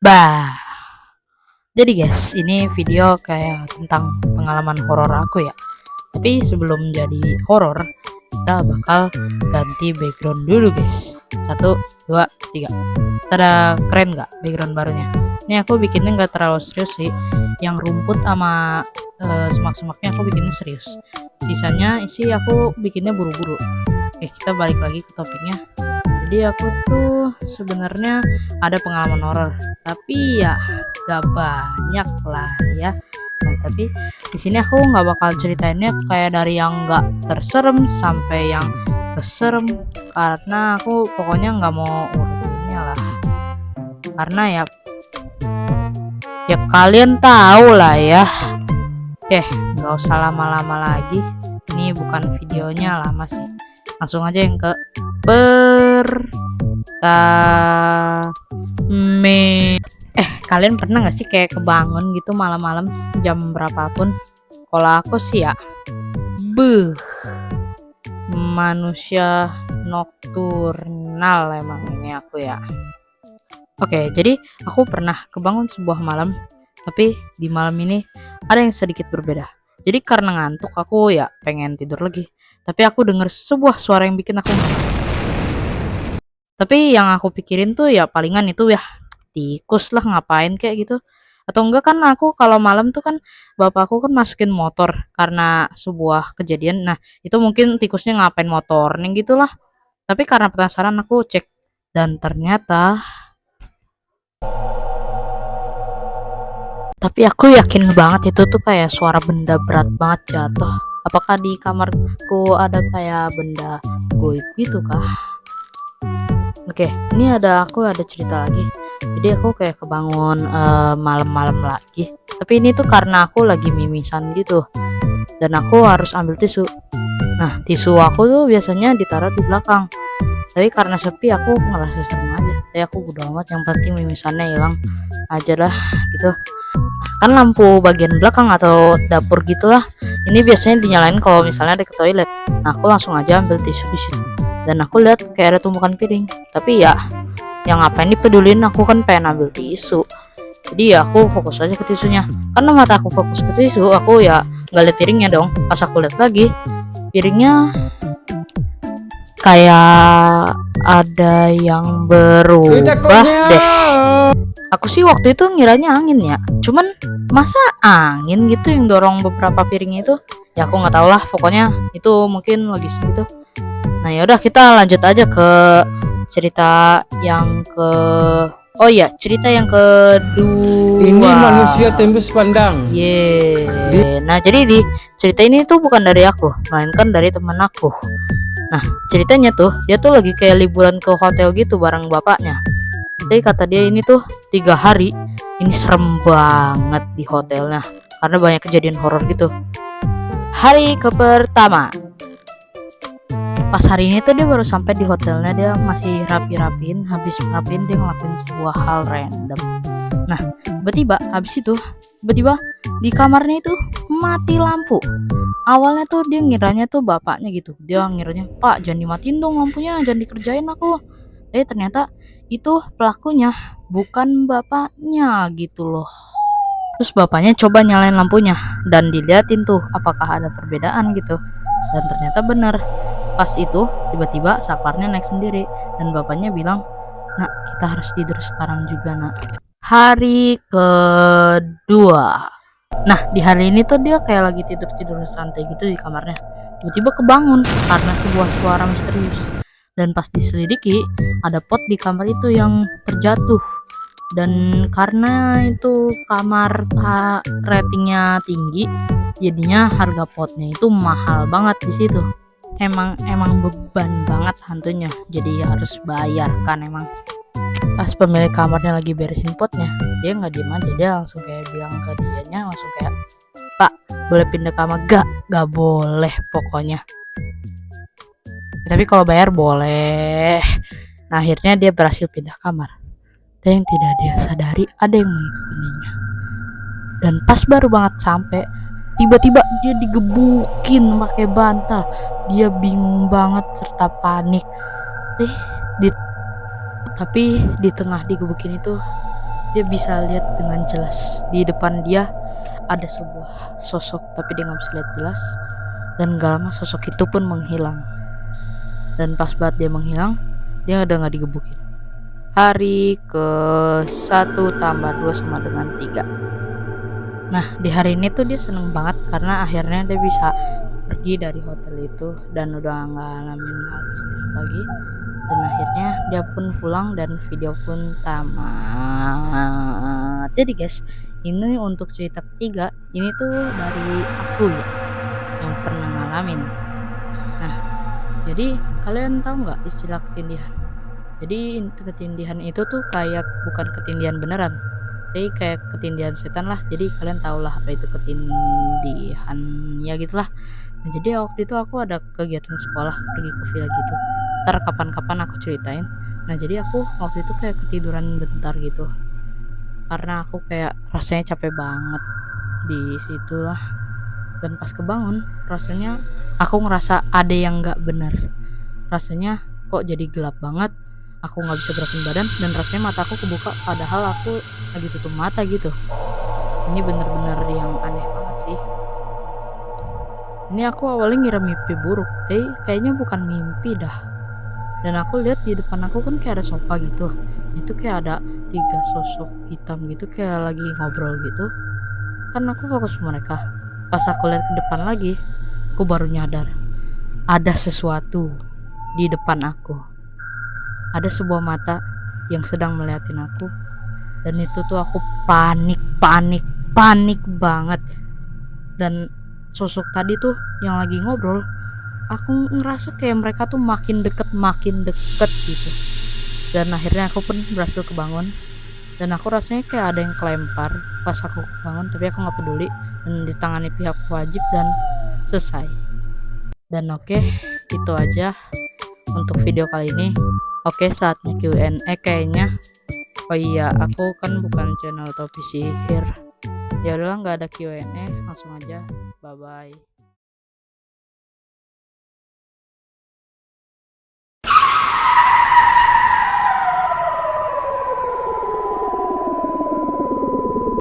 Bah, jadi guys, ini video kayak tentang pengalaman horor aku ya. Tapi sebelum jadi horor, kita bakal ganti background dulu guys. Satu, dua, tiga. Tada, keren nggak background barunya? Ini aku bikinnya nggak terlalu serius sih. Yang rumput sama semak-semaknya aku bikinnya serius. Sisanya isi aku bikinnya buru-buru. Oke, kita balik lagi ke topiknya. Jadi aku tuh sebenarnya ada pengalaman horor, tapi ya gak banyak lah ya. Nah, tapi di sini aku nggak bakal ceritainnya kayak dari yang nggak terserem sampai yang keserem, karena aku pokoknya nggak mau urutinnya lah. Karena ya kalian tahu lah ya. Oke, nggak usah lama-lama lagi. Ini bukan videonya lama sih. Langsung aja yang ke kalian pernah gak sih kayak kebangun gitu malam-malam jam berapapun? Kalau aku sih ya manusia nokturnal emang ini aku ya. Oke, jadi aku pernah kebangun sebuah malam, tapi di malam ini ada yang sedikit berbeda. Jadi karena ngantuk aku ya pengen tidur lagi, tapi aku dengar sebuah suara yang bikin aku. Tapi yang aku pikirin tuh ya palingan itu ya tikus lah, ngapain kayak gitu. Atau enggak, kan aku kalau malam tuh kan bapakku kan masukin motor karena sebuah kejadian. Nah, itu mungkin tikusnya ngapain motor nih gitulah. Tapi karena penasaran aku cek, dan ternyata tapi aku yakin banget itu tuh kayak suara benda berat banget jatuh. Apakah di kamarku ada kayak benda goib gitu kah? Oke, ini aku ada cerita lagi. Jadi aku kayak kebangun malam-malam lagi. Tapi ini tuh karena aku lagi mimisan gitu. Dan aku harus ambil tisu. Nah, tisu aku tuh biasanya ditaruh di belakang. Tapi karena sepi aku ngerasa serem aja. Jadi aku bodo amat, yang penting mimisannya hilang aja lah gitu. Kan lampu bagian belakang atau dapur gitulah. Ini biasanya dinyalain kalau misalnya ada ke toilet. Nah, aku langsung aja ambil tisu di situ. Dan aku lihat kayak ada tumpukan piring, tapi ya yang ngapain dipedulin, aku kan pengen ambil tisu. Jadi ya aku fokus aja ke tisunya. Karena mata aku fokus ke tisu, aku ya nggak lihat piringnya dong. Pas aku lihat lagi, piringnya kayak ada yang berubah deh. Aku sih waktu itu ngiranya angin ya, cuman masa angin gitu yang dorong beberapa piring itu? Ya aku nggak tahu lah, pokoknya itu mungkin logis gitu. Nah, yaudah kita lanjut aja ke cerita yang cerita yang kedua. Ini manusia tembus pandang. Nah, jadi di cerita ini tuh bukan dari aku, melainkan dari teman aku. Nah, ceritanya tuh dia tuh lagi kayak liburan ke hotel gitu bareng bapaknya. Jadi kata dia ini tuh 3 hari ini serem banget di hotelnya karena banyak kejadian horor gitu. Hari pertama, pas hari ini tuh dia baru sampai di hotelnya, dia masih rapi-rapiin. Habis rapiin dia ngelakuin sebuah hal random. Nah, tiba-tiba di kamarnya itu mati lampu. Awalnya tuh dia ngiranya tuh bapaknya gitu. Dia ngiranya, "Pak, jangan dimatiin dong lampunya, jangan dikerjain aku." Tapi ternyata itu pelakunya bukan bapaknya gitu loh. Terus bapaknya coba nyalain lampunya dan diliatin tuh apakah ada perbedaan gitu. Dan ternyata bener. Pas itu tiba-tiba saklarnya naik sendiri dan bapaknya bilang, "Nak, kita harus tidur sekarang juga, Nak." Hari kedua. Nah, di hari ini tuh dia kayak lagi tidur santai gitu di kamarnya. Tiba-tiba kebangun karena sebuah suara misterius. Dan pas diselidiki, ada pot di kamar itu yang terjatuh. Dan karena itu kamar ratingnya tinggi, jadinya harga potnya itu mahal banget di situ. Emang beban banget hantunya, jadi harus bayar kan emang. Pas pemilik kamarnya lagi beresin potnya, dia nggak diem aja, dia langsung kayak bilang ke dianya, langsung kayak, "Pak, boleh pindah kamar gak?" "Gak boleh pokoknya, tapi kalau bayar boleh." Nah, akhirnya dia berhasil pindah kamar. Dan yang tidak dia sadari, ada yang mengikutinya. Dan pas baru banget sampai, tiba-tiba dia digebukin pakai bantal. Dia bingung banget serta panik. Tapi di tengah digebukin itu dia bisa lihat dengan jelas di depan dia ada sebuah sosok, tapi dia nggak bisa lihat jelas. Dan gak lama sosok itu pun menghilang. Dan pas banget dia menghilang, dia udah nggak digebukin. Hari ke 1 tambah 2 sama dengan 3. Nah, di hari ini tuh dia seneng banget karena akhirnya dia bisa pergi dari hotel itu dan udah nggak ngalamin hal mistis lagi. Dan akhirnya dia pun pulang dan video pun tamat. Jadi guys, ini untuk cerita ketiga. Ini tuh dari aku ya, yang pernah ngalamin. Nah, jadi kalian tahu nggak istilah ketindihan? Jadi ketindihan itu tuh kayak bukan ketindihan beneran, jadi kayak ketindihan setan lah. Jadi kalian tau lah apa itu ketindihan, ya gitulah. Nah, jadi waktu itu aku ada kegiatan sekolah pergi ke villa gitu. Ntar kapan-kapan aku ceritain. Nah, jadi aku waktu itu kayak ketiduran bentar gitu. Karena aku kayak rasanya capek banget di situ lah. Dan pas kebangun, rasanya aku ngerasa ada yang nggak benar. Rasanya kok jadi gelap banget. Aku nggak bisa gerakin badan dan rasanya mata aku kebuka padahal aku lagi tutup mata gitu. Ini bener-bener yang aneh banget sih. Ini aku awalnya ngira mimpi buruk, tapi kayaknya bukan mimpi dah. Dan aku lihat di depan aku kan kayak ada sofa gitu. Itu kayak ada 3 sosok hitam gitu kayak lagi ngobrol gitu. Kan aku fokus ke mereka. Pas aku lihat ke depan lagi, aku baru nyadar ada sesuatu di depan aku. Ada sebuah mata yang sedang meliatin aku. Dan itu tuh aku panik banget. Dan sosok tadi tuh yang lagi ngobrol, aku ngerasa kayak mereka tuh makin deket gitu. Dan akhirnya aku pun berhasil kebangun. Dan aku rasanya kayak ada yang kelempar pas aku bangun, tapi aku nggak peduli dan ditangani pihak wajib dan selesai. Dan oke, itu aja untuk video kali ini. Oke, saatnya Q&A kayaknya. Oh iya, aku kan bukan channel Topi Sihir. Ya udahlah, nggak ada Q&A, langsung aja. Bye bye.